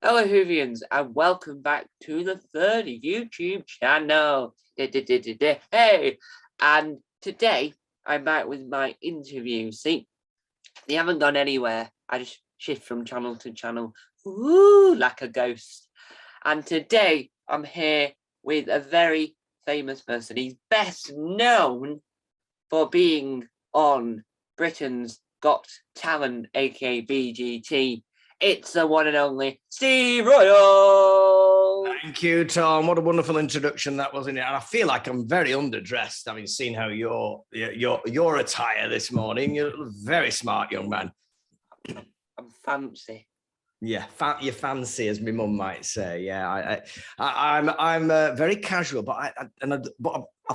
Hello, Whovians, and welcome back to the third YouTube channel. Hey, and today I'm back with my interview. See, they haven't gone anywhere. I just shift from channel to channel, like a ghost. And today I'm here with a very famous person. He's best known for being on Britain's Got Talent, aka BGT. It's the one and only Steve Royle. Thank you, Tom. What a wonderful introduction that was in it. And I feel like I'm very underdressed, having seen how your attire this morning. You're a very smart young man. I'm fancy. Yeah, you're fancy, as my mum might say. Yeah, I'm very casual, but I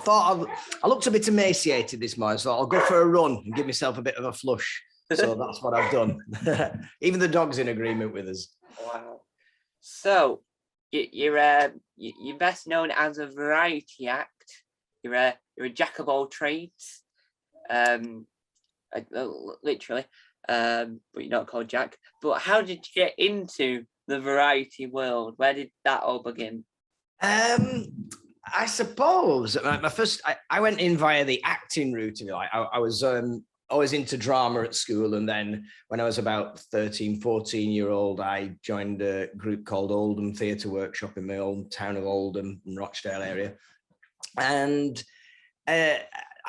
thought I looked a bit emaciated this morning, so I'll go for a run and give myself a bit of a flush. So that's what I've done. Even the dog's in agreement with us. Wow. So you're best known as a variety act. You're a jack of all trades. Literally. But you're not called Jack. But how did you get into the variety world? Where did that all begin? I suppose my first, I went in via the acting route. I was always into drama at school, and then when I was about 13, 14-year-old, I joined a group called Oldham Theatre Workshop in my own town of Oldham in Rochdale area, and I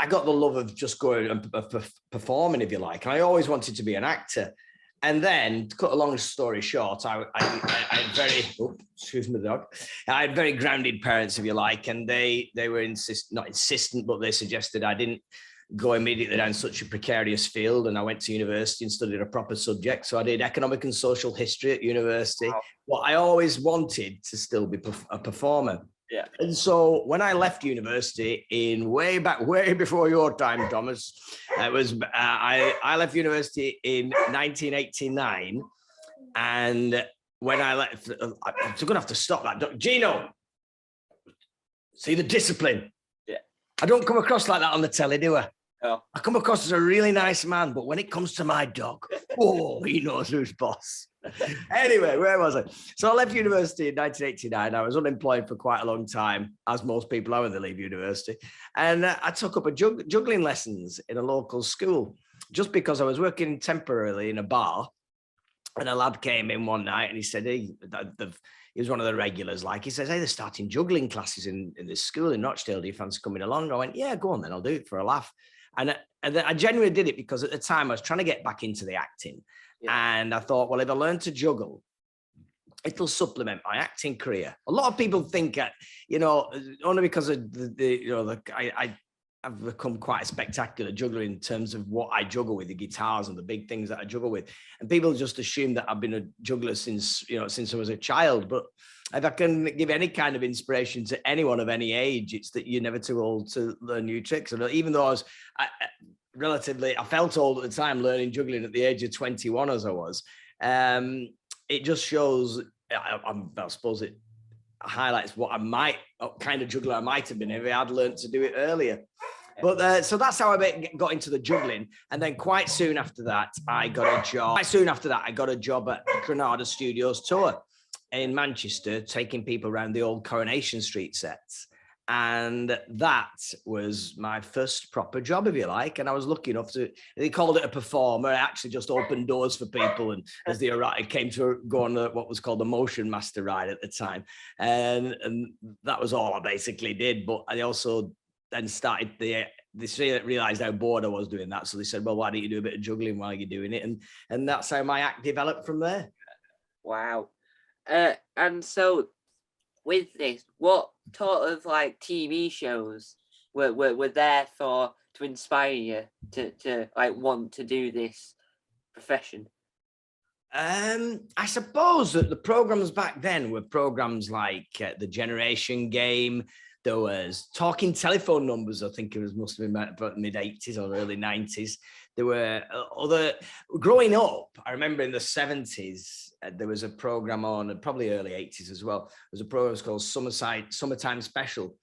got the love of just going and performing, if you like. And I always wanted to be an actor. And then, to cut a long story short, I had very, excuse me, the dog. I had very grounded parents, if you like, and they were not insistent, but they suggested I didn't go immediately down such a precarious field. And I went to university and studied a proper subject. So I did economic and social history at university. Wow. Well, I always wanted to still be a performer. Yeah. And so when I left university way before your time, Thomas, it was I left university in 1989, and when I left, I'm gonna have to stop that. Gino, see the discipline. Yeah. I don't come across like that on the telly, do I? Oh. I come across as a really nice man, but when it comes to my dog, he knows who's boss. Anyway, where was I? So I left university in 1989. I was unemployed for quite a long time, as most people are when they leave university. And I took up juggling lessons in a local school, just because I was working temporarily in a bar. And a lad came in one night and he said, he was one of the regulars. Like, he says, hey, they're starting juggling classes in this school in Rochdale. Do you fancy coming along? I went, yeah, go on then. I'll do it for a laugh. And I genuinely did it because at the time I was trying to get back into the acting. Yeah. And I thought, well, if I learn to juggle, it'll supplement my acting career. A lot of people think, only because of I've become quite a spectacular juggler in terms of what I juggle with, the guitars and the big things that I juggle with. And people just assume that I've been a juggler since I was a child. But if I can give any kind of inspiration to anyone of any age, it's that you're never too old to learn new tricks. And even though I felt old at the time learning juggling at the age of 21 as I was, it just shows, I suppose it highlights what kind of juggler I might have been if I had learned to do it earlier. But so that's how I got into the juggling. And then quite soon after that, I got a job at Granada Studios Tour in Manchester, taking people around the old Coronation Street sets. And that was my first proper job, if you like. And I was lucky enough they called it a performer. I actually just opened doors for people. And as they arrived, I came to go on what was called the Motion Master ride at the time. And that was all I basically did. But I also then started they realized how bored I was doing that. So they said, well, why don't you do a bit of juggling while you're doing it? And that's how my act developed from there. Wow. And so with this, what sort of like TV shows were there to inspire you to like want to do this profession? I suppose that the programs back then were programs like The Generation Game. There was Talking Telephone Numbers. I think it must have been about mid 80s or early 90s. There were growing up, I remember in the 70s, there was a program on, probably early 80s as well. There was a program called Summertime Special.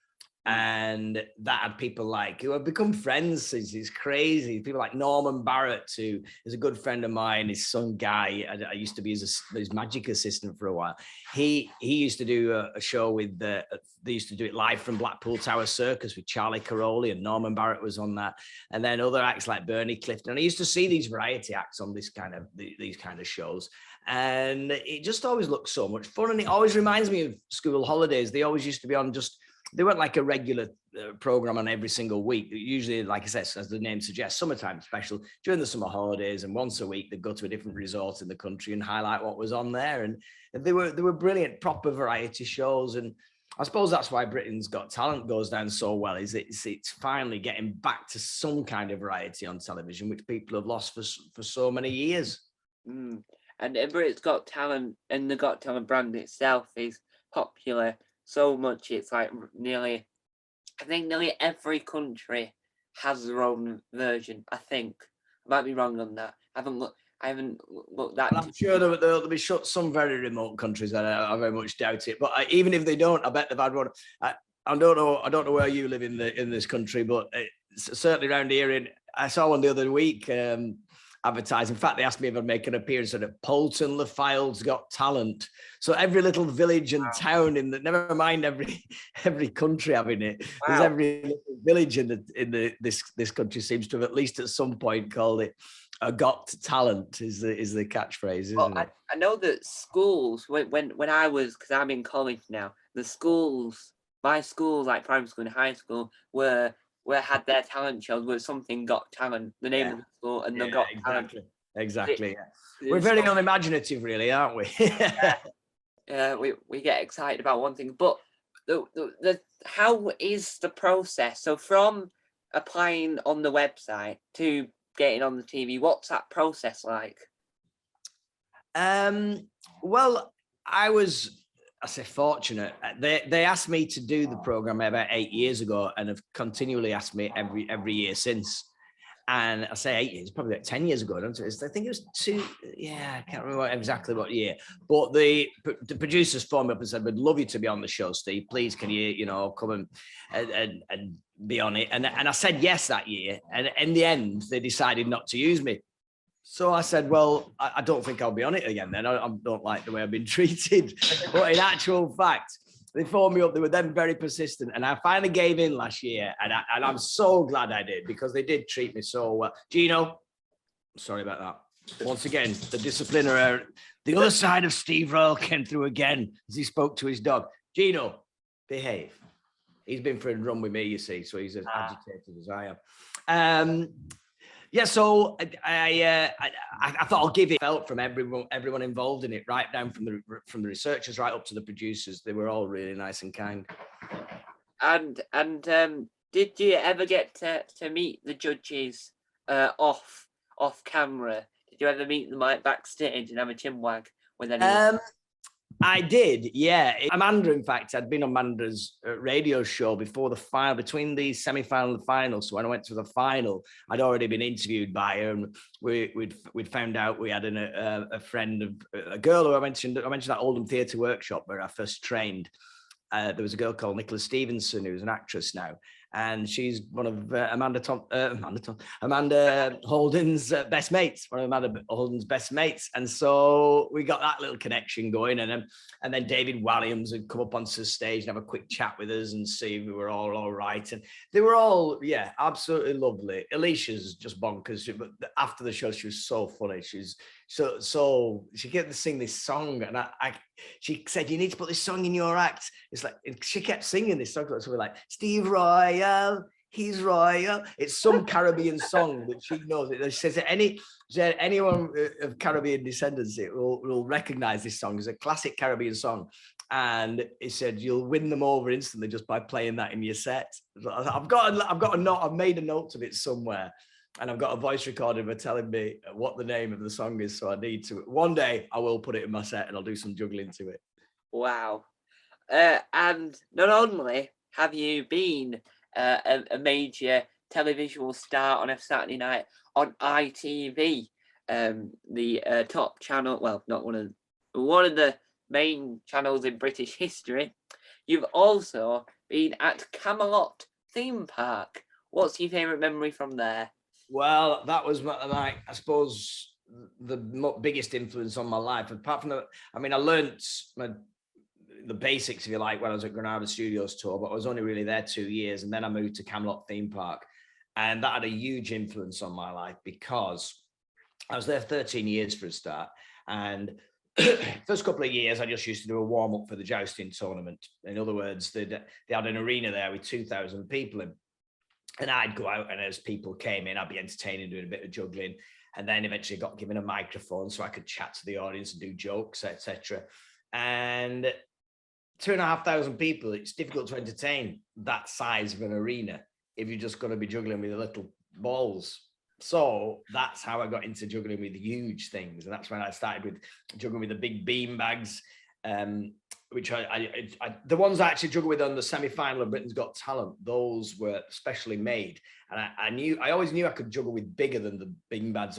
And that had people like who have become friends. It's crazy. People like Norman Barrett, who is a good friend of mine. His son Guy, I used to be his magic assistant for a while. He used to do a show with they used to do it live from Blackpool Tower Circus with Charlie Caroli, and Norman Barrett was on that. And then other acts like Bernie Clifton. And I used to see these variety acts on these kind of shows. And it just always looked so much fun. And it always reminds me of school holidays. They always used to be on they weren't like a regular program on every single week. Usually, like I said, as the name suggests, summertime special during the summer holidays, and once a week they'd go to a different resort in the country and highlight what was on there. And they were brilliant, proper variety shows. And I suppose that's why Britain's Got Talent goes down so well. Is it's finally getting back to some kind of variety on television, which people have lost for so many years. And Britain's Got Talent and the Got Talent brand itself is popular so much. It's like nearly every country has their own version. I think I might be wrong on that. I haven't looked that. I'm sure there'll be some very remote countries that I very much doubt it. But even if they don't, I bet they've had one. I don't know where you live in this country, but certainly around here. I saw one the other week. Advertising. In fact, they asked me if I'd make an appearance at Polton Le File's Got Talent. So every little village and town never mind every country having it. Wow. There's every little village in this country seems to have at least at some point called it a Got Talent is the catchphrase, isn't it? I know that schools when I was, because I'm in college now, my schools like primary school and high school where had their talent shows where something Got Talent, the name of the school, and the Got Talent. Exactly. We're very unimaginative, really, aren't we? We get excited about one thing, but the how is the process? So from applying on the website to getting on the TV, what's that process like? Well, I say fortunate. They asked me to do the program about 8 years ago, and have continually asked me every year since. And I say 8 years, probably like 10 years ago. Don't I think it was 2. Yeah, I can't remember exactly what year. But the producers phoned me up and said, "We'd love you to be on the show, Steve. Please, can you come and be on it?" And I said yes that year. And in the end, they decided not to use me. So I said, well, I don't think I'll be on it again then. I don't like the way I've been treated. But in actual fact, they phoned me up. They were then very persistent. And I finally gave in last year. And I'm so glad I did, because they did treat me so well. Gino, sorry about that. Once again, the discipliner, the other side of Steve Royle came through again as he spoke to his dog. Gino, behave. He's been for a run with me, you see, so he's as agitated as I am. Yeah, so I thought I'll give it felt from everyone involved in it, right down from the researchers right up to the producers. They were all really nice and kind. And did you ever get to meet the judges off camera? Did you ever meet them like backstage and have a chinwag with anyone? I did, yeah. Amanda, in fact, I'd been on Amanda's radio show before the final, between the semi-final and the final. So when I went to the final, I'd already been interviewed by her, and we'd found out we had a friend of a girl who I mentioned that Oldham Theatre Workshop where I first trained. There was a girl called Nicola Stevenson, who's an actress now, and she's one of Amanda Holden's best mates, one of Amanda Holden's best mates. And so we got that little connection going. And then David Walliams would come up onto the stage and have a quick chat with us and see if we were all right. And they were all, yeah, absolutely lovely. Alicia's just bonkers. But after the show, she was so funny. She's so she kept to sing this song, and she said, "You need to put this song in your act." It's like she kept singing this song, so we're like, "Steve Royle, he's Royle." It's some Caribbean song that she knows. She says that anyone of Caribbean descendants will recognize this song. It's a classic Caribbean song, and he said you'll win them over instantly just by playing that in your set. I've got a note. I've made a note of it somewhere. And I've got a voice recorder of her telling me what the name of the song is, so I need to. One day I will put it in my set and I'll do some juggling to it. Wow. And not only have you been a major televisual star on a Saturday night on ITV, the top channel, well, not one of the main channels in British history, you've also been at Camelot theme park. What's your favourite memory from there? Well, that was my I suppose, the biggest influence on my life. Apart from I learnt the basics, if you like, when I was at Granada Studios tour, but I was only really there 2 years, and then I moved to Camelot theme park, and that had a huge influence on my life because I was there 13 years for a start, and first couple of years I just used to do a warm up for the jousting tournament. In other words, they had an arena there with 2,000 people in. And I'd go out, and as people came in, I'd be entertaining, doing a bit of juggling, and then eventually got given a microphone so I could chat to the audience and do jokes, etc. And 2,500 people, it's difficult to entertain that size of an arena if you're just going to be juggling with little balls. So that's how I got into juggling with huge things, and that's when I started with juggling with the big bean bags. Which the ones I actually juggled with on the semi-final of Britain's Got Talent, those were specially made. And I always knew I could juggle with bigger than the bean bags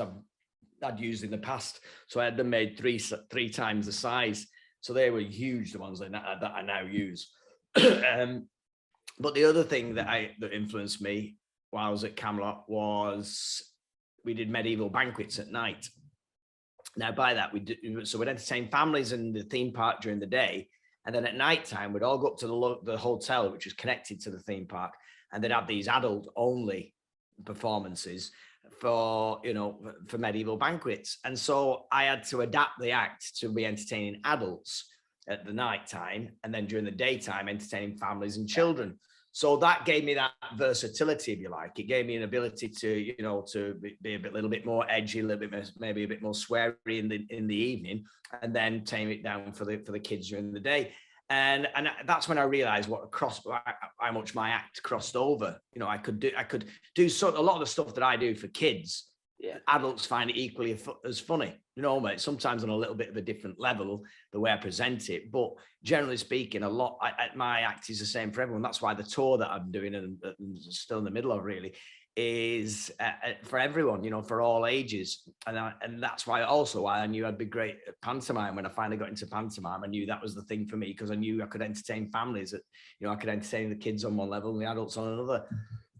I'd used in the past. So I had them made three times the size. So they were huge, the ones that I now use. But the other thing that influenced me while I was at Camelot was we did medieval banquets at night. Now, by that, we'd entertain families in the theme park during the day. And then at night time, we'd all go up to the hotel, which was connected to the theme park. And they'd have these adult only performances for medieval banquets. And so I had to adapt the act to be entertaining adults at the night time. And then during the daytime, entertaining families and children. So that gave me that versatility, if you like. It gave me an ability to, to be a little bit more edgy, a little bit maybe a bit more sweary in the evening, and then tame it down for the kids during the day. And that's when I realized how much my act crossed over. I could do a lot of the stuff that I do for kids. Yeah. Adults find it equally as funny, sometimes on a little bit of a different level, the way I present it. But generally speaking, my act is the same for everyone. That's why the tour that I'm doing and still in the middle of really is for everyone, for all ages. And that's why I knew I'd be great at pantomime. When I finally got into pantomime, I knew that was the thing for me, because I knew I could entertain families. I could entertain the kids on one level and the adults on another.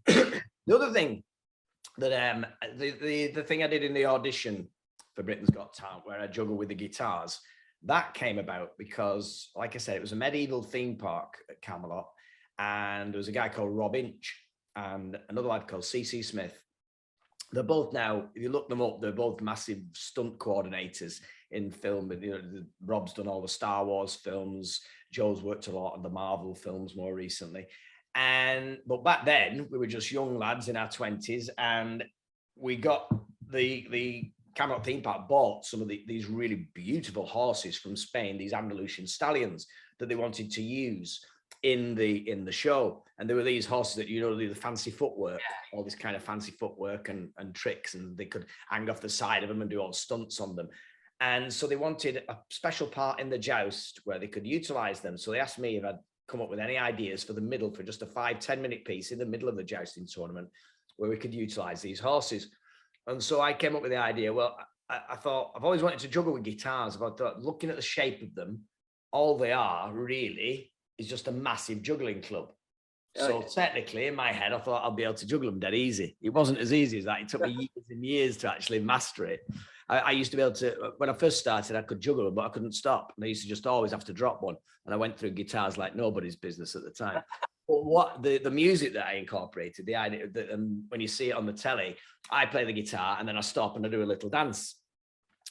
The other thing that the thing I did in the audition for Britain's Got Talent, where I juggle with the guitars, that came about because, like I said, it was a medieval theme park at Camelot, and there was a guy called Rob Inch and another lad called C.C. Smith. They're both now, if you look them up, they're both massive stunt coordinators in film. Rob's done all the Star Wars films. Joe's worked a lot on the Marvel films more recently. But back then we were just young lads in our 20s, and we got the Camelot theme park bought some of these really beautiful horses from Spain, these Andalusian stallions that they wanted to use in the show. And there were these horses that do the fancy footwork, all this kind of fancy footwork and tricks, and they could hang off the side of them and do all stunts on them. And so they wanted a special part in the joust where they could utilize them. So they asked me if I'd come up with any ideas for just a 5-10 minute piece in the middle of the jousting tournament where we could utilize these horses. And so I came up with the idea. Well, I thought, I've always wanted to juggle with guitars. I thought, looking at the shape of them, all they are really is just a massive juggling club. So technically in my head, I thought I'll be able to juggle them dead easy. It wasn't as easy as that. It took me years and years to actually master it. I used to be able to, when I first started, I could juggle them, but I couldn't stop. And I used to just always have to drop one. And I went through guitars like nobody's business at the time. But what the music that I incorporated, the idea that when you see it on the telly, I play the guitar and then I stop and I do a little dance.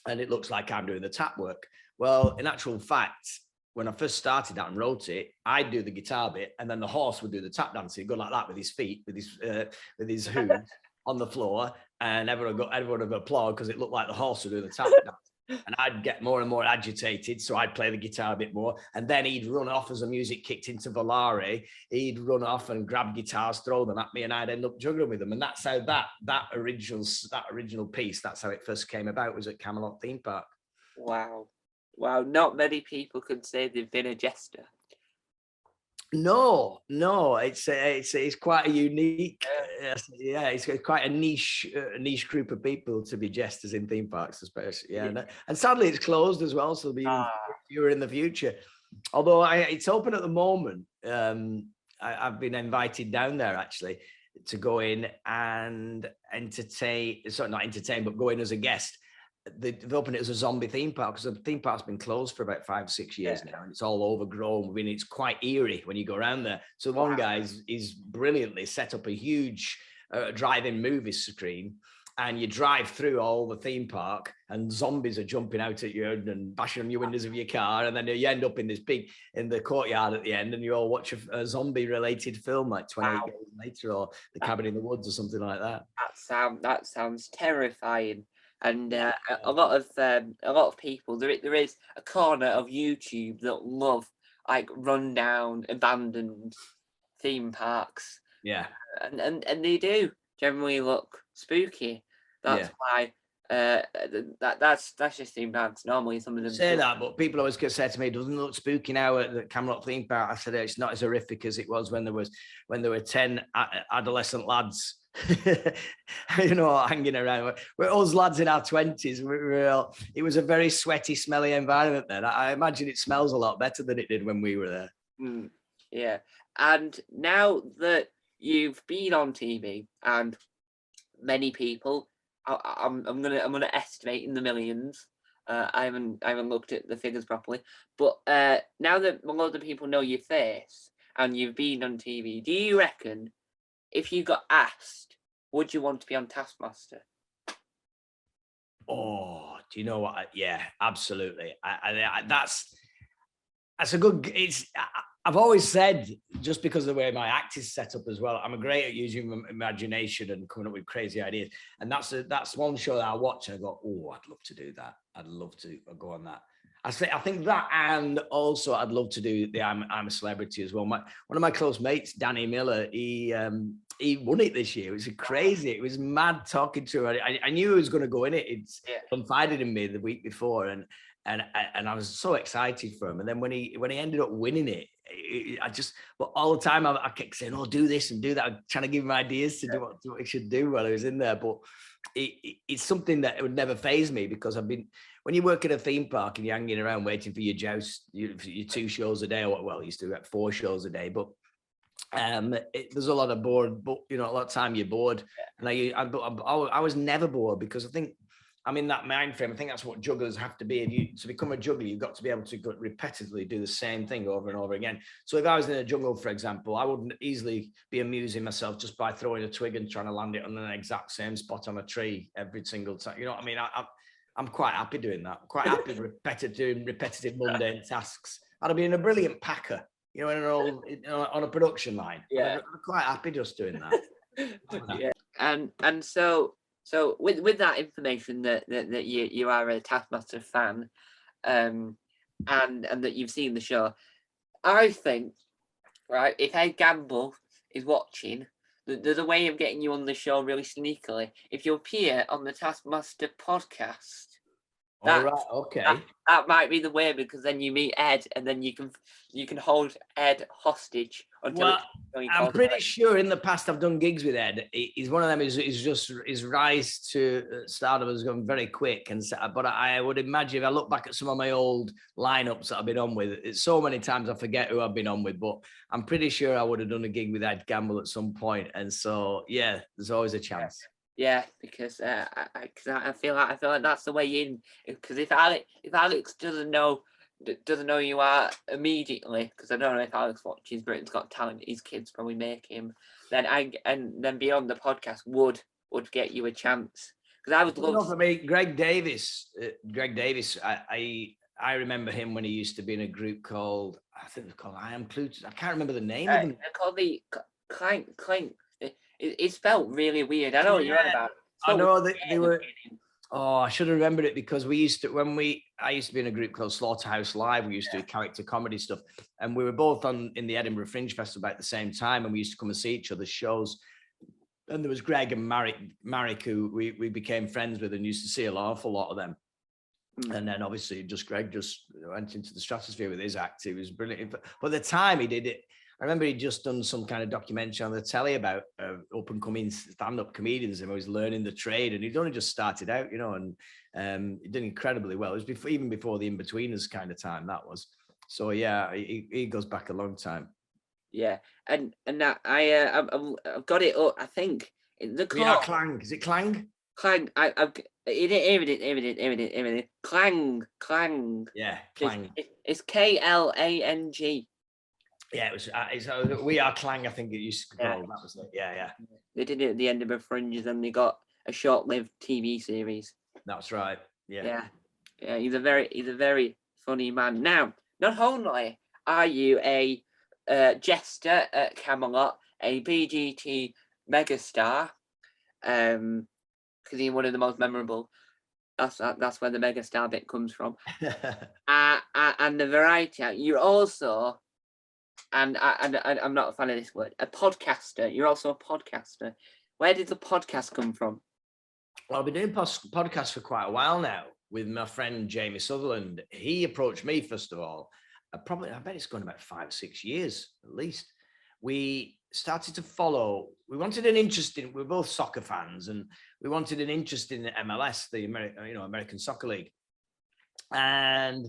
And it looks like I'm doing the tap work. Well, in actual fact, when I first started that and wrote it, I'd do the guitar bit and then the horse would do the tap dance. He'd go like that with his feet, with his hooves on the floor, and everyone would applaud because it looked like the horse would do the tap dance. And I'd get more and more agitated, so I'd play the guitar a bit more, and then he'd run off as the music kicked into Volare. He'd run off and grab guitars, throw them at me, and I'd end up juggling with them. And that's how that original piece, that's how it first came about, was at Camelot theme park. Wow, not many people can say they've been a jester. No, it's quite a unique, it's quite a niche group of people to be jesters in theme parks, especially. And sadly it's closed as well, so there'll be fewer in the future. Although it's open at the moment. I've been invited down there actually to go in and entertain. Sorry, not entertain, but go in as a guest. They've opened it as a zombie theme park because the theme park's been closed for about 5-6 years now, and it's all overgrown. I mean, it's quite eerie when you go around there. So one guy is brilliantly set up a huge drive-in movie screen, and you drive through all the theme park, and zombies are jumping out at you and bashing on your windows of your car, and then you end up in the courtyard at the end, and you all watch a zombie-related film like 28 Days Later or The Cabin in the Woods or something like that. That sounds terrifying. And a lot of people, there is a corner of YouTube that love like rundown, abandoned theme parks. Yeah, and they do generally look spooky. That's why that's just theme parks. Normally, some of them say that, but people always say to me, "It doesn't look spooky now at the Camelot theme park." I said, "It's not as horrific as it was when there were 10 adolescent lads." Hanging around. We're us lads in our 20s. It was a very sweaty, smelly environment then. I imagine it smells a lot better than it did when we were there. Yeah. And now that you've been on TV, and many people, I'm gonna estimate in the millions. I haven't looked at the figures properly, but now that a lot of people know your face and you've been on TV, do you reckon if you got asked, would you want to be on Taskmaster? Oh, do you know what? Yeah, absolutely. That's a good. I've always said, just because of the way my act is set up as well, I'm great at using my imagination and coming up with crazy ideas. And that's one show that I watch and I go, oh, I'd love to do that. I'd love to go on that. I think that, and also I'd love to do the I'm a Celebrity as well. One of my close mates, Danny Miller, he won it this year. It was crazy. It was mad talking to him. I knew he was going to go in it. It's confided in me the week before, and I was so excited for him. And then when he ended up winning it, but all the time I kept saying, "Oh, do this and do that." I'm trying to give him ideas to do what he should do while I was in there. But it's something that it would never faze me, because when you work at a theme park and you're hanging around waiting for your joust, your 2 shows a day, or well, you used to get 4 shows a day, but there's a lot of bored, but a lot of time you're bored. And I was never bored, because I think I'm in that mind frame. I think that's what jugglers have to be. And to become a juggler, you've got to be able to repetitively do the same thing over and over again. So if I was in a jungle, for example, I wouldn't easily be amusing myself just by throwing a twig and trying to land it on the exact same spot on a tree every single time. You know what I mean? I'm quite happy doing that. I'm quite happy doing repetitive mundane tasks. I'd be in a brilliant packer, on a production line. Yeah, I'm quite happy just doing that. Yeah, and so with that information that you are a Taskmaster fan, and that you've seen the show, I think, right, if Ed Gamble is watching, there's a way of getting you on the show really sneakily. If you appear on the Taskmaster podcast, all right, okay. That might be the way, because then you meet Ed, and then you can hold Ed hostage until I'm pretty sure in the past I've done gigs with Ed. He's one of them. His rise to stardom has gone very quick, but I would imagine if I look back at some of my old lineups that I've been on with, it's so many times I forget who I've been on with. But I'm pretty sure I would have done a gig with Ed Gamble at some point, and so yeah, there's always a chance. Yeah, because I feel like that's the way in. Because if Alex doesn't know you are immediately, because I don't know if Alex watches Britain's Got Talent, his kids probably make him. Then Beyond the podcast would get you a chance. Because I would love. For me, Greg Davis. I remember him when he used to be in a group called, I think it was called I Am Clued. I can't remember the name of them. They're called the Clank. It's spelled really weird. I know what you're on about. I know that they were. Oh, I should have remembered it, because I used to be in a group called Slaughterhouse Live. We used to do character comedy stuff, and we were both in the Edinburgh Fringe Festival at the same time, and we used to come and see each other's shows. And there was Greg and Marek, who we became friends with and used to see an awful lot of them. And then obviously Greg went into the stratosphere with his act. He was brilliant. But the time he did it, I remember he'd just done some kind of documentary on the telly about up-and-coming stand-up comedians, and he was learning the trade, and he'd only just started out, and he did incredibly well. It was even before the In-Betweeners kind of time, that was. So yeah, he goes back a long time. Yeah, and that I've got it up. I think the We are call Clang. Is it Clang? clang. Evident. Clang. Yeah, It's Clang. it's KLANG. Yeah, We Are Clang, I think it used to be Yeah, called. That was it. Yeah. they did it at the end of a Fringes, and they got a short-lived TV series. That's right. Yeah. Yeah, yeah. He's a very funny man. Now, not only are you a jester at Camelot, a BGT megastar, because he's one of the most memorable. That's where the megastar bit comes from. And the variety. You're also, and I'm not a fan of this word, a podcaster. You're also a podcaster. Where did the podcast come from? Well, I've been doing podcasts for quite a while now with my friend Jamie Sutherland. He approached me, first of all. I bet it's going about 5 or 6 years at least. We started to follow. We wanted an interest in. We're both soccer fans, and we wanted an interest in the MLS, the American Soccer League. And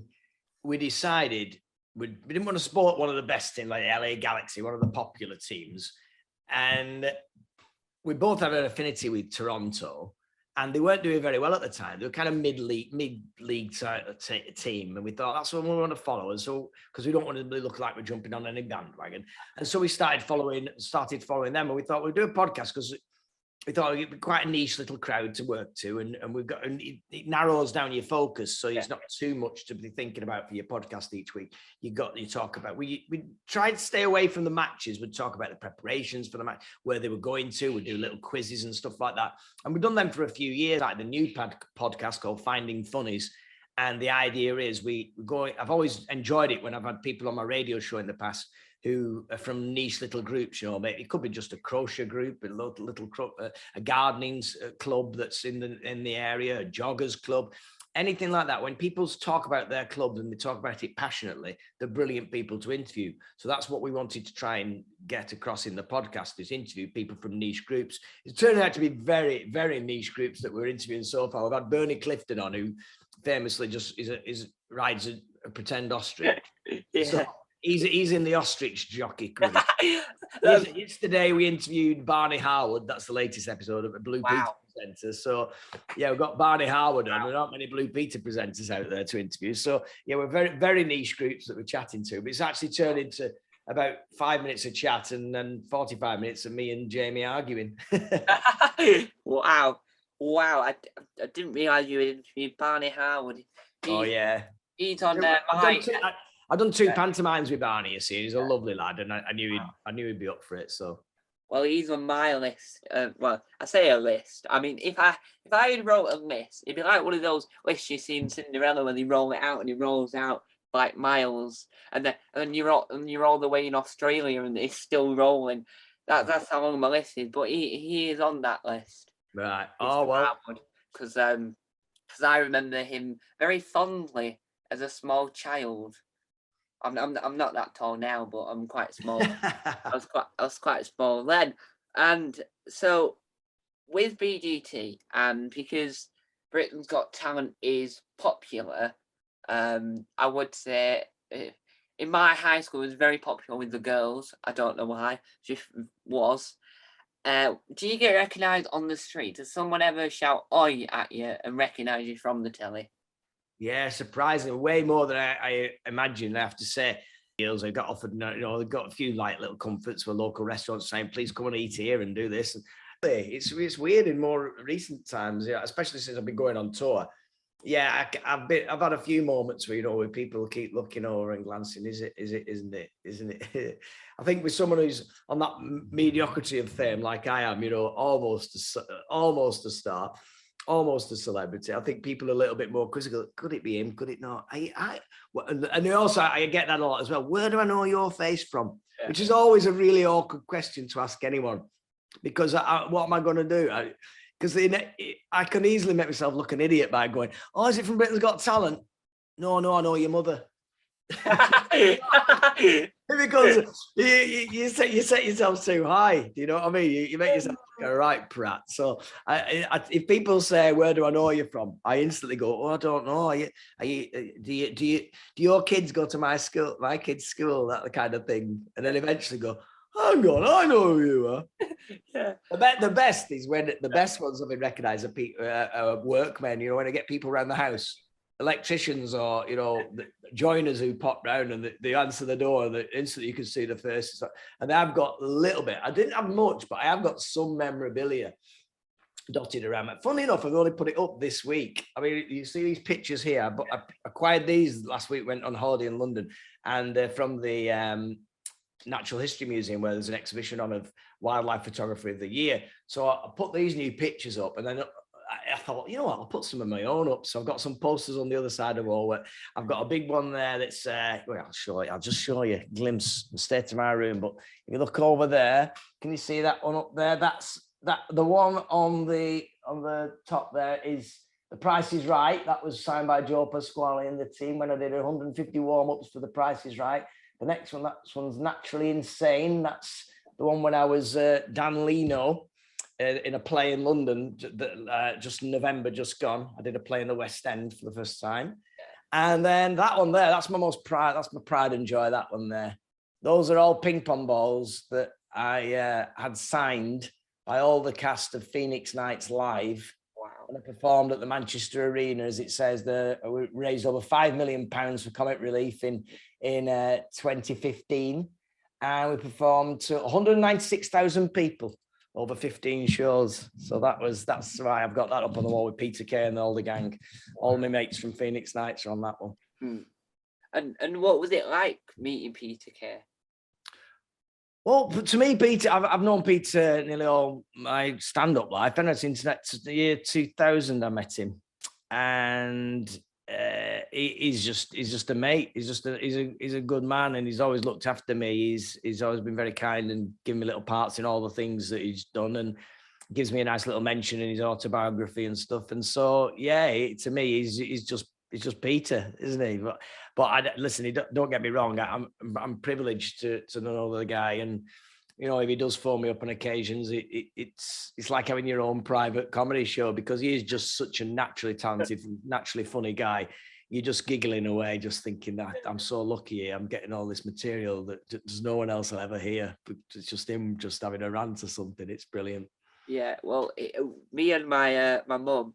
we decided we didn't want to support one of the best teams, like the LA Galaxy, one of the popular teams, and we both had an affinity with Toronto. And they weren't doing very well at the time. They were kind of mid-league team. And we thought, that's what we want to follow. And so, because we don't want to look like we're jumping on any bandwagon. And so we started following them. And we thought we'd do a podcast because we thought it'd be quite a niche little crowd to work to. And it narrows down your focus. So it's not too much to be thinking about for your podcast each week. You talk about, we tried to stay away from the matches. We'd talk about the preparations for the match, where they were going to. We'd do little quizzes and stuff like that. And we've done them for a few years, like the new podcast called Finding Funnies. And the idea is I've always enjoyed it when I've had people on my radio show in the past who are from niche little groups, maybe it could be just a crochet group, a gardening club that's in the area, a joggers club, anything like that. When people talk about their clubs and they talk about it passionately, they're brilliant people to interview. So that's what we wanted to try and get across in the podcast, is interview people from niche groups. It turned out to be very, very niche groups that we're interviewing so far. We've had Bernie Clifton on, who famously just rides a pretend ostrich. Yeah. So, he's in the ostrich jockey crew. Yesterday we interviewed Barney Harwood. That's the latest episode of a Blue Peter presenter. So yeah, we've got Barney Harwood on. There aren't many Blue Peter presenters out there to interview. So yeah, we're very, very niche groups that we're chatting to. But it's actually turned into about 5 minutes of chat and then 45 minutes of me and Jamie arguing. Wow. I didn't realise you had interviewed Barney Harwood. Oh yeah. He's on I've done 2 pantomimes with Barney, you see. He's a lovely lad, and I knew he'd be up for it. So, well, he's on my list. Well, I say a list. I mean, if I had wrote a list, it'd be like one of those lists you see in Cinderella when they roll it out and it rolls out like miles, and then you're all the way in Australia and it's still rolling. That's how long my list is. But he is on that list. Right. Oh well. Because I remember him very fondly as a small child. I'm not that tall now, but I'm quite small. I was quite small then, and so with BGT, and because Britain's Got Talent is popular, I would say in my high school it was very popular with the girls. I don't know why, just was. Do you get recognised on the street? Does someone ever shout "oi" at you and recognise you from the telly? Yeah, surprisingly, way more than I imagined. I have to say, I got offered, they've got a few like little comforts for local restaurants saying, "Please come and eat here and do this." And it's weird in more recent times, especially since I've been going on tour. Yeah, I've had a few moments where people keep looking over and glancing. Isn't it? I think with someone who's on that mediocrity of fame like I am, almost a star. Almost a celebrity. I think people are a little bit more critical. Could it be him? Could it not? And also I get that a lot as well. Where do I know your face from? Yeah. Which is always a really awkward question to ask anyone, because what am I going to do? Because I can easily make myself look an idiot by going, "Oh, is it from Britain's Got Talent?" No, I know your mother. Because you set yourself too high. Do you know what I mean? You make yourself a right prat. So if people say, "Where do I know you from?" I instantly go, "Oh, I don't know. Do your kids go to my school? My kids' school? That kind of thing." And then eventually go, "Hang on, I know who you are." Yeah. The best is when the best ones have been recognised are workmen. You know, when I get people around the house, electricians or the joiners who pop round and they answer the door and instantly you can see the faces. And I've got a little bit. I didn't have much, but I have got some memorabilia dotted around. Funny enough, I've only put it up this week. I mean, you see these pictures here, but I acquired these last week. Went on holiday in London, and from the Natural History Museum, where there's an exhibition on of wildlife photography of the year. So I put these new pictures up, and then I thought, you know what, I'll put some of my own up. So I've got some posters on the other side of the wall. Where I've got a big one there that's, well, I'll just show you a glimpse of the state of my room. But if you look over there, can you see that one up there? That's the one on the top there is The Price is Right. That was signed by Joe Pasquale and the team when I did 150 warm-ups for The Price is Right. The next one, that one's Naturally Insane. That's the one when I was Dan Leno in a play in London, just in November, just gone. I did a play in the West End for the first time. And then that one there, that's my pride and joy, that one there. Those are all ping pong balls that I had signed by all the cast of Phoenix Nights Live. Wow. And I performed at the Manchester Arena, as it says, we raised over £5 million for comic relief in 2015. And we performed to 196,000 people over 15 shows. So that's why I've got that up on the wall with Peter Kay and all the gang. All my mates from Phoenix Nights are on that one. And what was it like meeting Peter Kay? Well, to me, Peter, I've known Peter nearly all my stand-up life. I know it's internet the year 2000 I met him. And he's just a mate. He's a good man, and he's always looked after me. He's always been very kind and given me little parts in all the things that he's done, and gives me a nice little mention in his autobiography and stuff. And so, yeah, to me, he's just Peter, isn't he? But listen, don't get me wrong. I'm privileged to know the guy, and if he does phone me up on occasions, it's like having your own private comedy show, because he is just such a naturally talented, naturally funny guy. You're just giggling away, just thinking that I'm so lucky I'm getting all this material that there's no one else will ever hear. But it's just him just having a rant or something. It's brilliant. Yeah, well, me and my mum,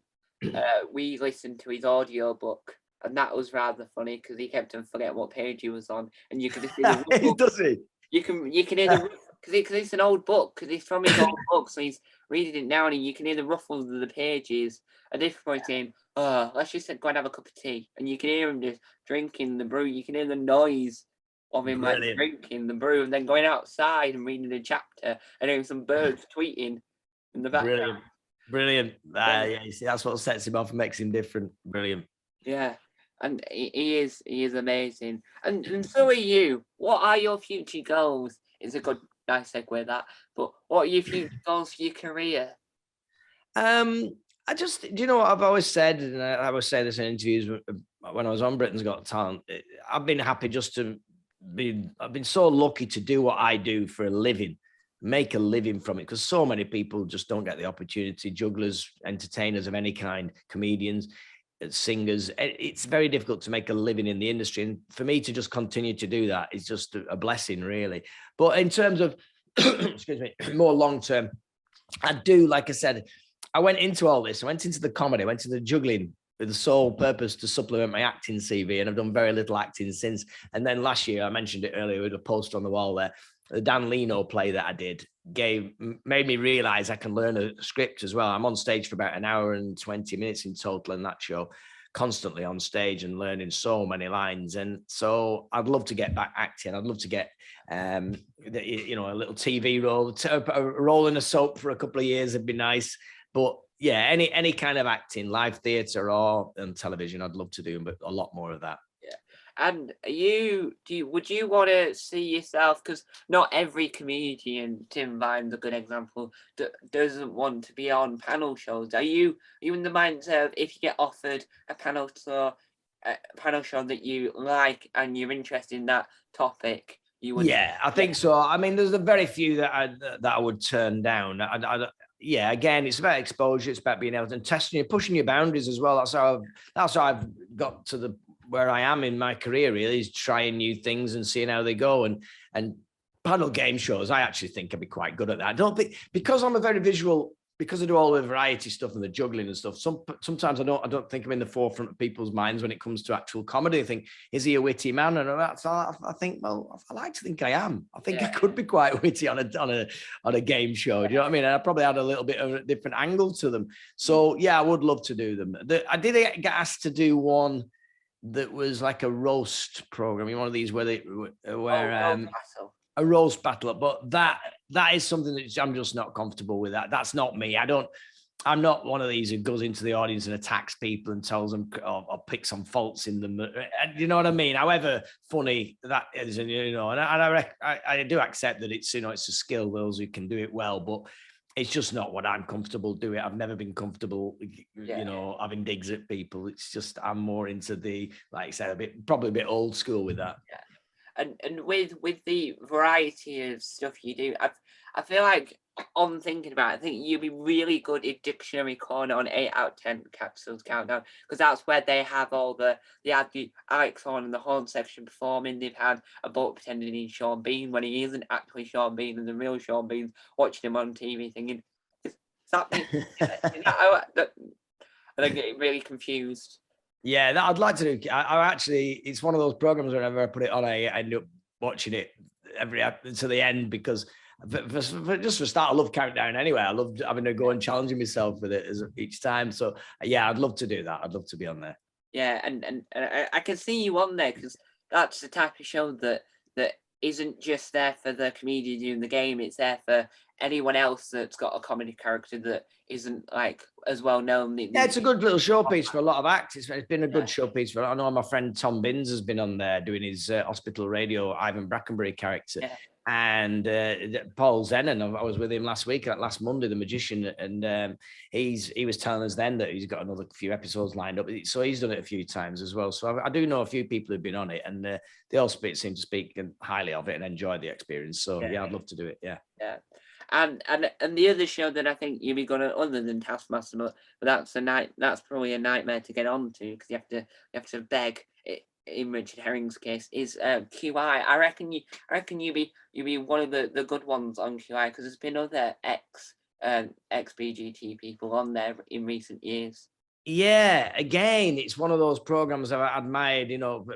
we listened to his audio book, and that was rather funny because he kept on forgetting what page he was on, and you could just hear the does he? You can hear the because it's an old book, because it's from his old book, so he's reading it now, and you can hear the ruffles of the pages. At this point, saying, "Oh, let's just go and have a cup of tea," and you can hear him just drinking the brew. You can hear the noise of him like drinking the brew, and then going outside and reading the chapter, and hearing some birds tweeting in the background. Brilliant. Yeah, you see, that's what sets him off and makes him different. Brilliant. Yeah. And he is amazing. And so are you. What are your future goals? It's a nice segue, that. But what are your future goals for your career? Do you know what I've always said, and I always say this in interviews when I was on Britain's Got Talent, I've been happy I've been so lucky to do what I do for a living, make a living from it, because so many people just don't get the opportunity. Jugglers, entertainers of any kind, comedians, singers, it's very difficult to make a living in the industry, and for me to just continue to do that is just a blessing, really. But in terms of excuse me, more long term, I do, like I said, I went into all this. I went into the comedy, I went into the juggling with the sole purpose to supplement my acting CV, and I've done very little acting since. And then last year, I mentioned it earlier with a poster on the wall there, the Dan Leno play that I did made me realize I can learn a script as well. I'm on stage for about an hour and 20 minutes in total in that show, constantly on stage and learning so many lines. And so I'd love to get back acting. I'd love to get a little TV role, a role in a soap for a couple of years would be nice. But yeah, any kind of acting, live theatre or on television, I'd love to do, but a lot more of that. Yeah. And would you want to see yourself, because not every comedian, Tim Vine's a good example, doesn't want to be on panel shows. Are you in the mindset of, if you get offered a panel show, panel show that you like and you're interested in that topic, you would. Yeah, I think so. I mean, there's a very few that I would turn down. Yeah, again, it's about exposure. It's about being able to testing you, pushing your boundaries as well. That's how I've got to the where I am in my career. Really, is trying new things and seeing how they go. And panel game shows, I actually think I'd be quite good at that. I don't think, because I'm a very visual, because I do all the variety stuff and the juggling and stuff. Sometimes I don't think I'm in the forefront of people's minds when it comes to actual comedy. I think, is he a witty man? And I think, well, I like to think I am. I think I could be quite witty on a game show. Do you know what I mean? And I probably had a little bit of a different angle to them. So yeah, I would love to do them. I did get asked to do one that was like a roast program. One of these where a roast battle, but that is something that I'm just not comfortable with. That's not me. I'm not one of these who goes into the audience and attacks people and tells them or picks on faults in them. You know what I mean? However funny that is, and I do accept that it's it's a skill, those who can do it well, but it's just not what I'm comfortable doing. I've never been comfortable, having digs at people. It's just, I'm more into the, like I said, probably a bit old school with that. Yeah. And with the variety of stuff you do, I feel like, on thinking about it, I think you'd be really good at Dictionary Corner on 8 out of 10 Capsules Countdown, because that's where they have they had the Alex Horn and the Horn section performing. They've had a boat pretending he's Sean Bean when he isn't actually Sean Bean, and the real Sean Bean's watching him on TV thinking, is that me? And I get really confused. Yeah, that I'd like to do. I actually, it's one of those programs whenever I put it on, I end up watching it to the end, because just for start, I love Countdown anyway. I love having to go and challenging myself with it each time. So yeah, I'd love to do that. I'd love to be on there. Yeah, and I can see you on there, because that's the type of show that isn't just there for the comedian doing the game. It's there for anyone else that's got a comedy character that isn't like as well known. Yeah, it's a good little showpiece for a lot of acts. It's been a good showpiece for. I know my friend Tom Binns has been on there doing his hospital radio Ivan Brackenbury character. Yeah. And Paul Zenon, I was with him last Monday, the magician, and he was telling us then that he's got another few episodes lined up. So he's done it a few times as well. So I do know a few people who've been on it, and they all seem to speak highly of it and enjoy the experience. So yeah, I'd love to do it. Yeah. Yeah. And the other show that I think you'd be going to, other than Taskmaster, but that's probably a nightmare to get onto, because you have to beg it. In Richard Herring's case, is QI. I reckon you'd be one of the good ones on QI, because there's been other ex BGT people on there in recent years. Yeah, again, it's one of those programs I've admired,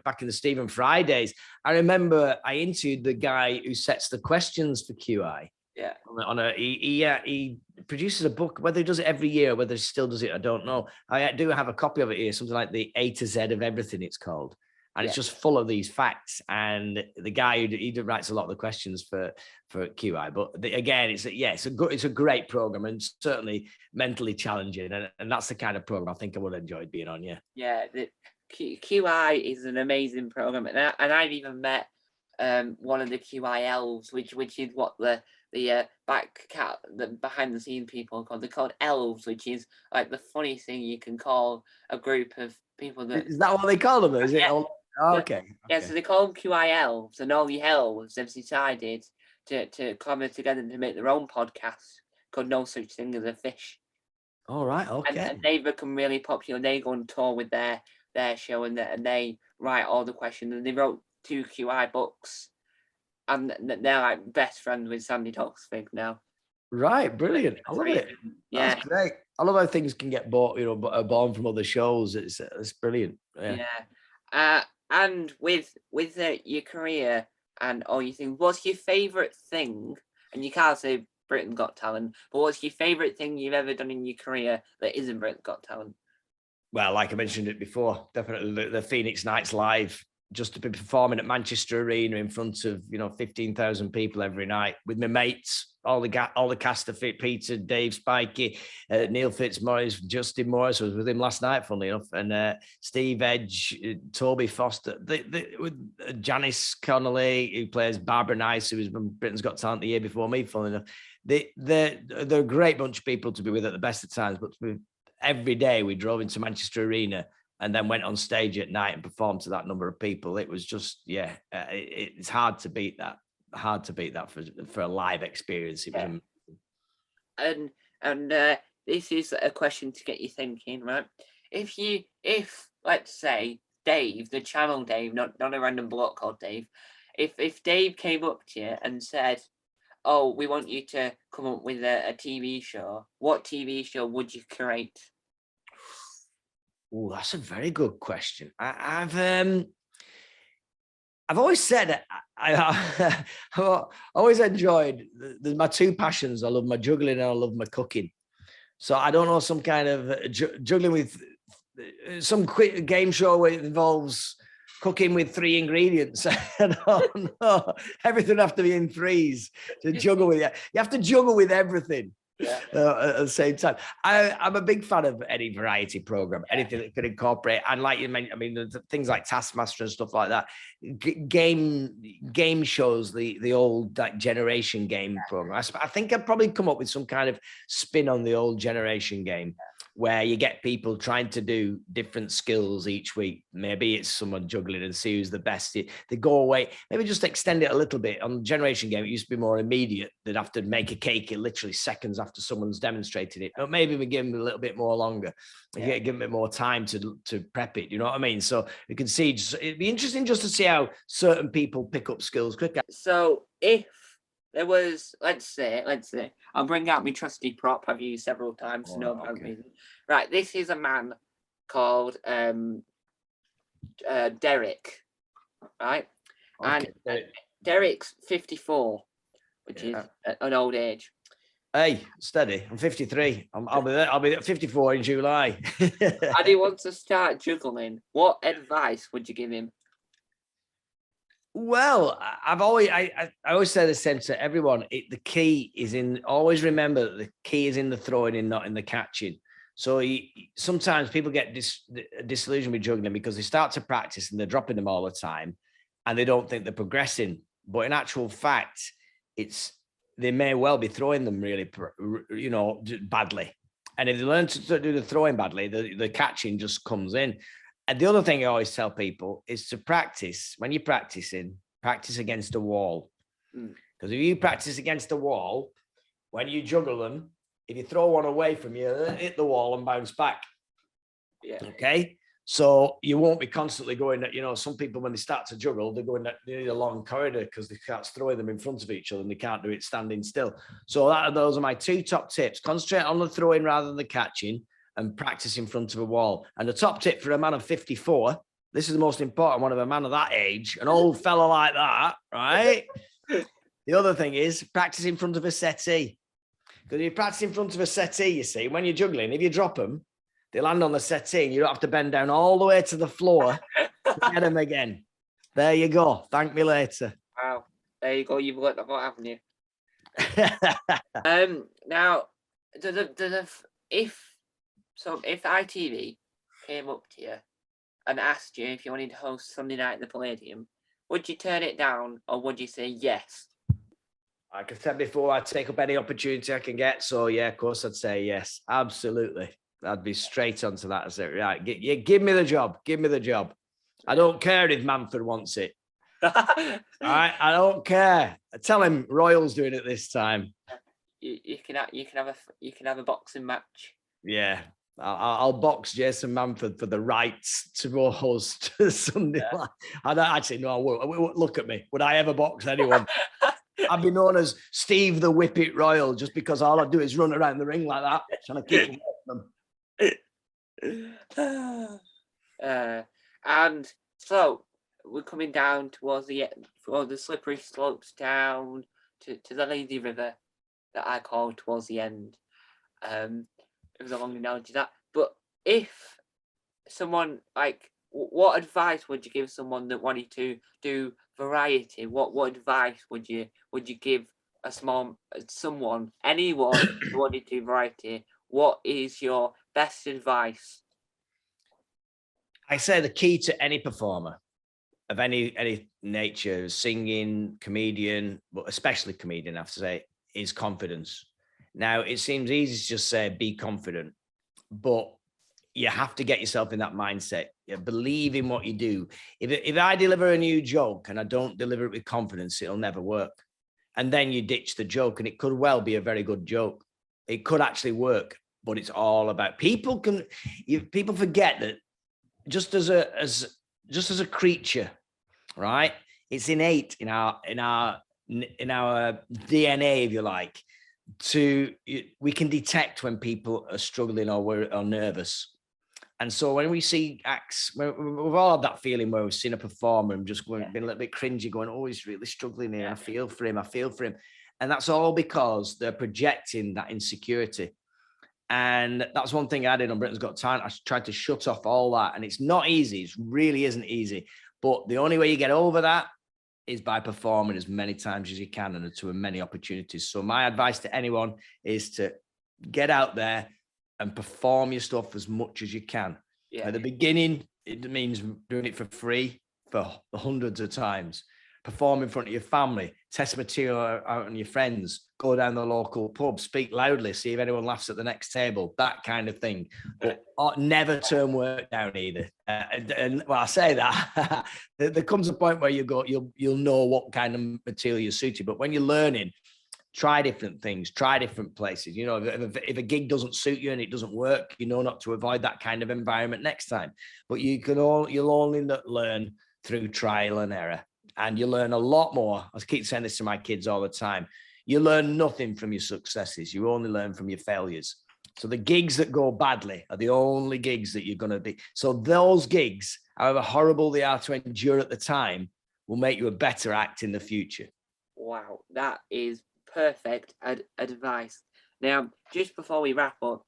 back in the Stephen Fry days. I remember I interviewed the guy who sets the questions for QI. Yeah. He produces a book. Whether he does it every year, whether he still does it, I don't know. I do have a copy of it here, something like the A to Z of everything it's called. And it's just full of these facts. And the guy he writes a lot of the questions for QI. But again, it's a great program, and certainly mentally challenging. And that's the kind of program I think I would enjoy being on. Yeah. Yeah. The QI is an amazing program, and I've even met one of the QI elves, which is what the behind the scenes people called. They're called elves, which is like the funniest thing you can call a group of people. Is that what they call them? Is it? Oh, okay. Yeah, so they call them QI elves, and all the elves have decided to come together to make their own podcast called No Such Thing as a Fish. All right, okay. And they've become really popular. They go on tour with their show, and they write all the questions, and they wrote 2 QI books, and they're like best friends with Sandy Toksvig now. Right, brilliant. I love it. Yeah, that's great. I love how things can get born from other shows. It's brilliant. Yeah. And with your career and all your things, what's your favourite thing? And you can't say Britain's Got Talent, but what's your favourite thing you've ever done in your career that isn't Britain's Got Talent? Well, like I mentioned it before, definitely the Phoenix Nights Live. Just to be performing at Manchester Arena in front of 15,000 people every night with my mates, all the cast of Peter, Dave, Spikey, Neil Fitzmaurice, Justin Morris. I was with him last night, funnily enough, and Steve Edge, Toby Foster, with Janice Connolly, who plays Barbara Nice, who was from Britain's Got Talent the year before me. Funnily enough, they're a great bunch of people to be with at the best of times. But every day we drove into Manchester Arena and then went on stage at night and performed to that number of people. It was just, it's hard to beat that. Hard to beat that for a live experience. It was amazing. And this is a question to get you thinking, right? If let's say Dave, the channel Dave, not a random bloke called Dave, if Dave came up to you and said, "Oh, we want you to come up with a TV show," what TV show would you create? Oh, that's a very good question. I've always said I've always enjoyed my two passions. I love my juggling and I love my cooking. So I don't know, some kind of juggling with some quick game show where it involves cooking with 3 ingredients. I don't know. Everything have to be in 3s to juggle with it. You have to juggle with everything. At the same time. I'm a big fan of any variety program, anything that could incorporate, and like you mentioned, I mean, things like Taskmaster and stuff like that. Game shows, the old like generation game program. I think I'd probably come up with some kind of spin on the old generation game, where you get people trying to do different skills each week. Maybe it's someone juggling and see who's the best. They go away, maybe just extend it a little bit. On the generation game, it used to be more immediate. They'd have to make a cake in literally seconds after someone's demonstrated it. But maybe we give them a little bit more longer. Give them a bit more time to prep it. You know what I mean? So you can see, it'd be interesting just to see how certain people pick up skills quicker. So if there was, let's say, I'll bring out my trusty prop I've used several times to know about reason. Right, this is a man called Derek, right? And Derek's 54, which is an old age. Hey, steady. I'm 53. I'll be there. I'll be at 54 in July. And he wants to start juggling. What advice would you give him? Well, I always say the same to everyone. The key is in, always remember that the key is in the throwing and not in the catching. So sometimes people get disillusioned with juggling because they start to practice and they're dropping them all the time and they don't think they're progressing. But in actual fact, they may well be throwing them really, badly. And if they learn to do the throwing badly, the catching just comes in. And the other thing I always tell people is to practice. When you're practicing, practice against a wall. Because if you practice against a wall, when you juggle them, if you throw one away from you, hit the wall and bounce back. Yeah. Okay. So you won't be constantly going that, some people, when they start to juggle, they're going nearly a long corridor because they can't throw them in front of each other and they can't do it standing still. So those are my 2 top tips. Concentrate on the throwing rather than the catching, and practice in front of a wall. And the top tip for a man of 54, this is the most important one of a man of that age, an old fella like that, right? The other thing is practice in front of a settee. Because if you practice in front of a settee, you see, when you're juggling, if you drop them, they land on the settee and you don't have to bend down all the way to the floor to get them again. There you go. Thank me later. Wow. There you go. You've got that, haven't you? Now, if ITV came up to you and asked you if you wanted to host Sunday night at the Palladium, would you turn it down or would you say yes? Like I said before, I'd take up any opportunity I can get. So yeah, of course I'd say yes. Absolutely. I'd be straight onto that and say, right, give me the job. Give me the job. I don't care if Manford wants it. All right, I don't care. Tell him Royle's doing it this time. You can have a boxing match. Yeah, I'll box Jason Manford for the rights to host Sunday. Yeah. I don't actually know. I won't. Look at me. Would I ever box anyone? I'd be known as Steve the Whippet Royle just because all I do is run around the ring like that, trying to keep them. And so we're coming down towards the slippery slopes down to the Lazy River that I call towards the end. It was a long analogy to that. But if someone what advice would you give someone that wanted to do variety? What advice would you give anyone who wanted to do variety? What is your best advice? I say the key to any performer of any nature, singing, comedian, but especially comedian, I have to say, is confidence. Now, it seems easy to just say, be confident, but you have to get yourself in that mindset. You believe in what you do. If I deliver a new joke and I don't deliver it with confidence, it'll never work. And then you ditch the joke, and it could well be a very good joke. It could actually work, but it's all about people forget that just as a creature, right? It's innate in our DNA, if you like, we can detect when people are struggling or nervous. And so when we see acts, we've all had that feeling where we've seen a performer and just been a little bit cringy, going, oh, he's really struggling here. And I feel for him. And that's all because they're projecting that insecurity. And that's one thing I did on Britain's Got Talent. I tried to shut off all that. And it's not easy. It really isn't easy. But the only way you get over that is by performing as many times as you can and to many opportunities. So my advice to anyone is to get out there and perform your stuff as much as you can. At the beginning, it means doing it for free for hundreds of times. Perform in front of your family, test material out on your friends, go down the local pub, speak loudly, see if anyone laughs at the next table, that kind of thing. But never turn work down either. And well, I say that there comes a point where you'll know what kind of material you're suited. But when you're learning, try different things, try different places. You know, if a gig doesn't suit you and it doesn't work, you know not to avoid that kind of environment next time. But you'll only learn through trial and error. And you learn a lot more. I keep saying this to my kids all the time. You learn nothing from your successes. You only learn from your failures. So the gigs that go badly are the only gigs that you're going to be. So those gigs, however horrible they are to endure at the time, will make you a better act in the future. Wow, that is perfect advice. Now, just before we wrap up,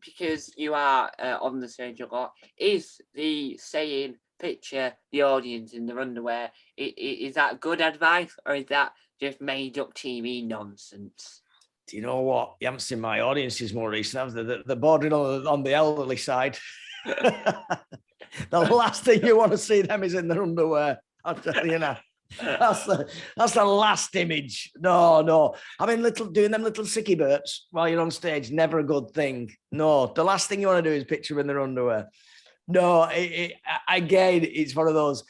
because you are on the stage a lot, is the saying, picture the audience in their underwear, is that good advice, or is that just made up TV nonsense? Do you know what? You haven't seen my audiences more recently. They're bordering on the elderly side. The last thing you want to see them is in their underwear. I'll tell you now. That's the last image. No. I mean, doing them little sicky burps while you're on stage, never a good thing. No, the last thing you want to do is picture them in their underwear. No, again, it's one of those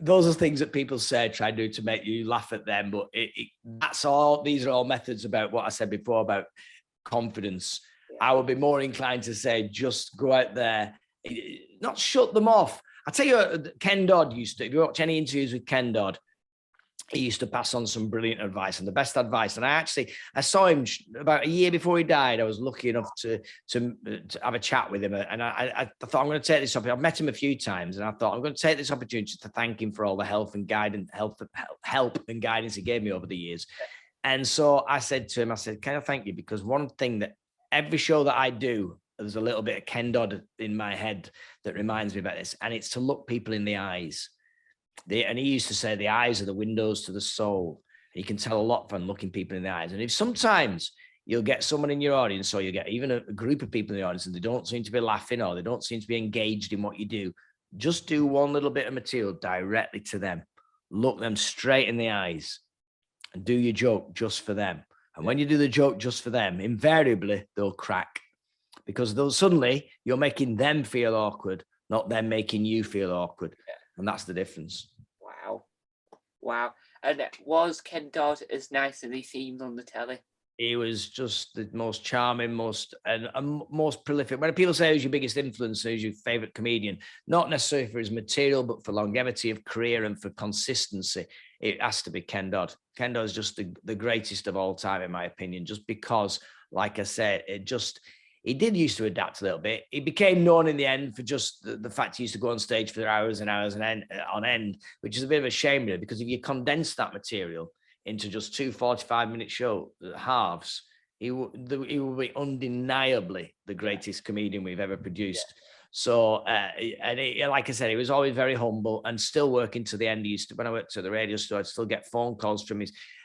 are things that people say, try to do to make you laugh at them. But that's all. These are all methods about what I said before about confidence. I would be more inclined to say, just go out there, not shut them off. I tell you, Ken Dodd if you watch any interviews with Ken Dodd, he used to pass on some brilliant advice, and the best advice. And I saw him about a year before he died. I was lucky enough to have a chat with him. And I thought, I'm going to take this opportunity. I've met him a few times, and I thought, I'm going to take this opportunity to thank him for all the help and guidance he gave me over the years. And so I said to him, can I thank you? Because one thing that every show that I do, there's a little bit of Ken Dodd in my head that reminds me about this. And it's to look people in the eyes. And he used to say the eyes are the windows to the soul. And you can tell a lot from looking people in the eyes. And if sometimes you'll get someone in your audience, or you get even a group of people in the audience, and they don't seem to be laughing, or they don't seem to be engaged in what you do, just do one little bit of material directly to them. Look them straight in the eyes and do your joke just for them. And when you do the joke just for them, invariably they'll crack, because suddenly you're making them feel awkward, not them making you feel awkward. And that's the difference. Wow. And was Ken Dodd as nice as he seemed on the telly? He was just the most charming, most prolific. When people say who's your biggest influence, who's your favorite comedian, not necessarily for his material, but for longevity of career and for consistency, it has to be Ken Dodd. Ken Dodd is just the greatest of all time, in my opinion, just because, like I said, he did used to adapt a little bit. He became known in the end for just the fact he used to go on stage for hours and hours on end, which is a bit of a shame, really, because if you condense that material into just 2 45-minute show halves, he will be undeniably the greatest comedian we've ever produced. Yeah. So, like I said, he was always very humble and still working to the end. He used to, when I worked at the radio store, I'd still get phone calls from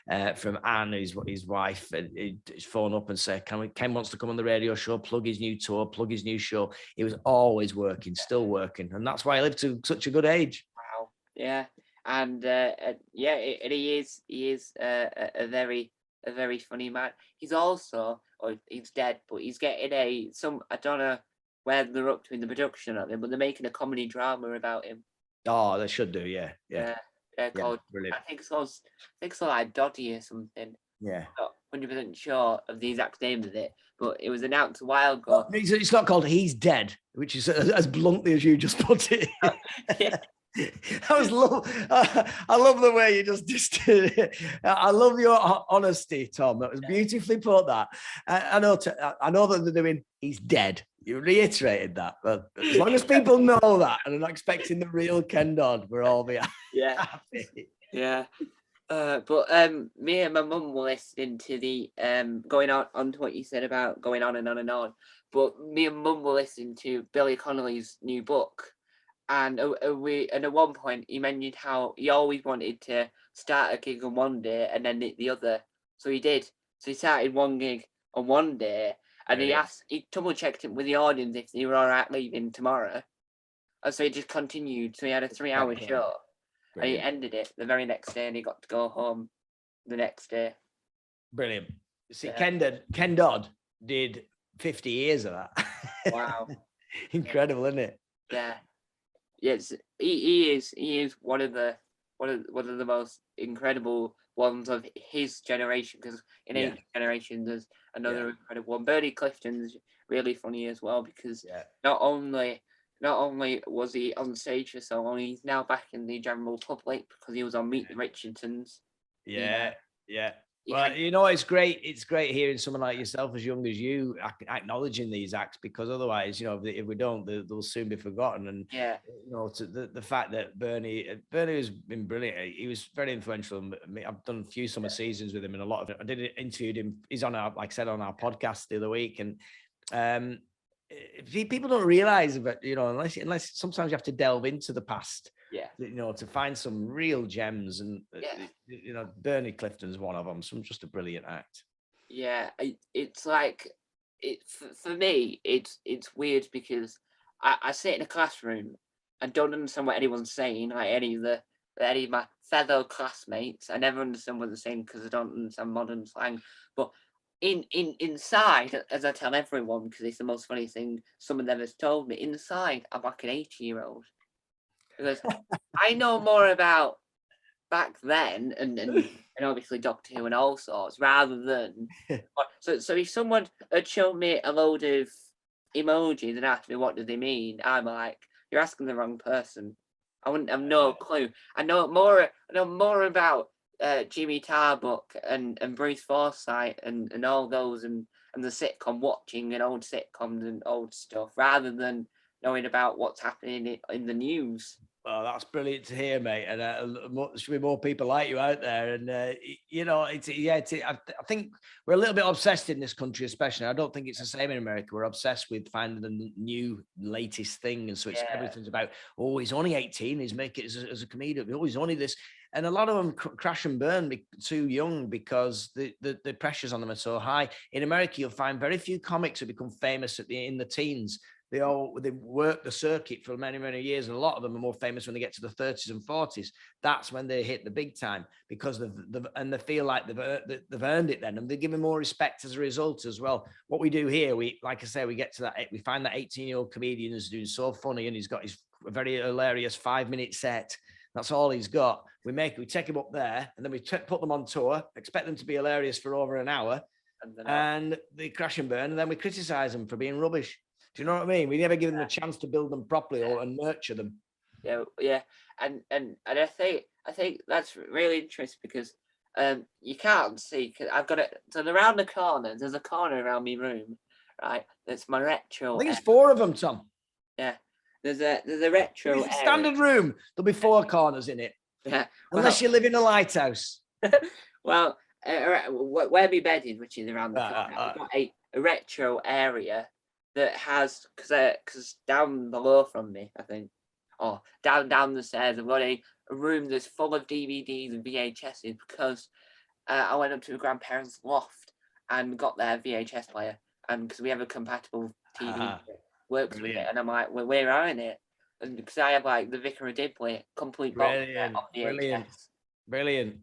Anne, his wife. He'd phone up and say, Ken wants to come on the radio show, plug his new tour, plug his new show. He was always working, still working. And that's why he lived to such a good age. Wow. Yeah. And he is a very funny man. He's also, or he's dead, but he's getting I don't know where they're up to in the production of him, but they're making a comedy drama about him. Oh, they should do. Yeah. Called, Brilliant. I think it's called like Doddy or something. Yeah. Not 100% sure of the exact name of it, but it was announced a while ago. It's not called He's Dead, which is as bluntly as you just put it. Yeah. I love the way you just did it. I love your honesty, Tom. That was beautifully put. That I know that they're doing He's Dead. You reiterated that, but as long as people know that and are not expecting the real Ken Dodd, we're all be happy. Yeah. But me and my mum were listening to the going on to what you said about going on and on and on. But me and mum were listening to Billy Connolly's new book, and at one point he mentioned how he always wanted to start a gig on one day and then the other. So he did. So he started one gig on one day, and he double checked it with the audience if they were all right leaving tomorrow. And so he just continued. So he had a 3-hour show. And he ended it the very next day, and he got to go home the next day. Brilliant. See, Ken Dodd did 50 years of that. Wow. Incredible, isn't it? Yeah. Yes, he is one of the most incredible ones of his generation, because in each generation there's another incredible one. Bernie Clifton's really funny as well, because not only was he on stage for so long, he's now back in the general public because he was on Meet the Richardsons. Yeah. Well, it's great. It's great hearing someone like yourself, as young as you, acknowledging these acts, because otherwise, if we don't, they'll soon be forgotten. And the fact that Bernie has been brilliant. He was very influential. I've done a few summer seasons with him, and I did interviewed him. He's on our, like I said, on our podcast the other week, and people don't realize that, unless sometimes you have to delve into the past, to find some real gems. And Bernie Clifton's one of them. Just a brilliant act. Yeah, it's like for me. It's weird because I sit in a classroom and don't understand what anyone's saying. Like any of my fellow classmates, I never understand what they're saying because I don't understand modern slang. But inside, as I tell everyone, because it's the most funny thing someone ever told me, inside I'm like an 80-year-old, because I know more about back then and obviously Doctor Who and all sorts, rather than so if someone had shown me a load of emojis and asked me what do they mean, I'm like, you're asking the wrong person. I wouldn't have no clue. I know more about Jimmy Tarbuck and Bruce Forsyth and all those and the sitcom, watching and old sitcoms and old stuff, rather than knowing about what's happening in the news. Well, that's brilliant to hear, mate. And there should be more people like you out there. And I think we're a little bit obsessed in this country, especially. I don't think it's the same in America. We're obsessed with finding the new latest thing, and so everything's about, he's only 18. He's making it as a comedian. He's only this. And a lot of them crash and burn too young because the pressures on them are so high. In America, you'll find very few comics who become famous in the teens. They work the circuit for many, many years, and a lot of them are more famous when they get to the 30s and 40s. That's when they hit the big time, because they feel like they've earned it then, and they're given more respect as a result as well. What we do here, like I say, we get to that, we find that 18-year-old comedian is doing so funny, and he's got his very hilarious 5-minute set. That's all he's got. We take him up there, and then we put them on tour, expect them to be hilarious for over an hour, and they crash and burn, and then we criticize them for being rubbish. Do you know what I mean? We never give them a chance to build them properly and nurture them. Yeah, and I think that's really interesting, because you can't see, because I've got it. So around the corner, there's a corner around my room, right? That's my retro. I think it's 4 of them, Tom. Yeah, there's a retro. It's a standard room. There'll be 4 corners in it. Yeah, unless you live in a lighthouse. Well, where my bed is, which is around the corner, I've got a retro area that has, because down below from me, I think, or down the stairs, I've got a room that's full of DVDs and VHSs, because I went up to my grandparents' loft and got their VHS player, and because we have a compatible TV that works with it, and I'm like, well, where are in it? And because I have like the Vicar of Dibley complete box of VHS. Brilliant.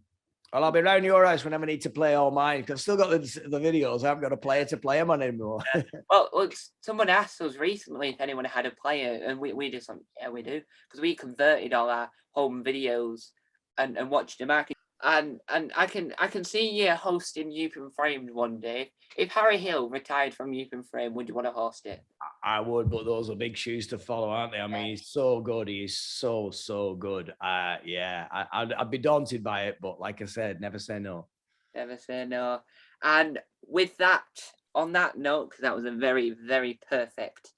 Well, I'll be around your house whenever I need to play all mine, because I've still got the videos. I haven't got a player to play them on anymore. Well, look, someone asked us recently if anyone had a player, and we just like, yeah, we do, because we converted all our home videos and watched them back. And I can see you hosting Youth and Framed one day. If Harry Hill retired from Youth and Framed, would you want to host it? I would, but those are big shoes to follow, aren't they? I mean, he's so good. He's so good. Yeah, I'd be daunted by it, but like I said, never say no. Never say no. And with that, on that note, because that was a very, very perfect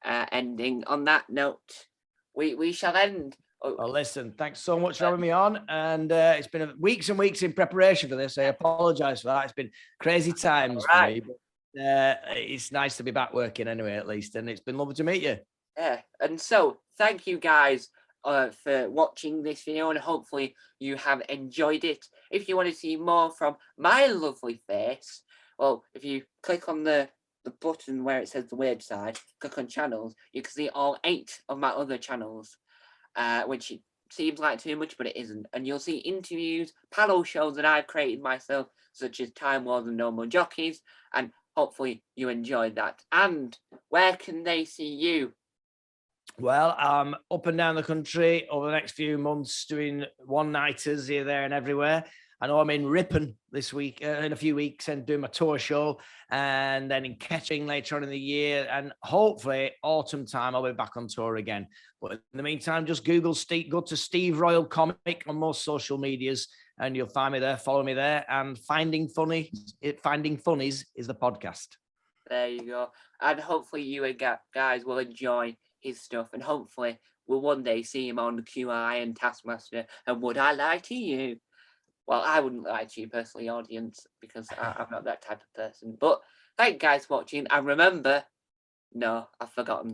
ending. On that note, we shall end. Well, listen, thanks so much for having me on. And it's been weeks and weeks in preparation for this. I apologize for that. It's been crazy times for me. But, it's nice to be back working anyway, at least. And it's been lovely to meet you. Yeah. And so thank you guys for watching this video, and hopefully you have enjoyed it. If you want to see more from my lovely face, well, if you click on the button where it says the weird side, click on channels, you can see all 8 of my other channels. Which seems like too much, but it isn't. And you'll see interviews, panel shows that I've created myself, such as Time Wars and Normal Jockeys, and hopefully you enjoyed that. And where can they see you? Well, I'm up and down the country over the next few months doing one-nighters here, there, and everywhere. I know I'm in Ripon this week, in a few weeks, and doing my tour show, and then in Kettering later on in the year, and hopefully autumn time I'll be back on tour again. But in the meantime, just Google Steve, go to Steve Royle Comic on most social medias, and you'll find me there. Follow me there. And Finding Funnies is the podcast. There you go. And hopefully you guys will enjoy his stuff, and hopefully we'll one day see him on the QI and Taskmaster. And would I lie to you? Well, I wouldn't lie to you personally, audience, because I'm not that type of person. But thank you guys for watching. And remember, no, I've forgotten.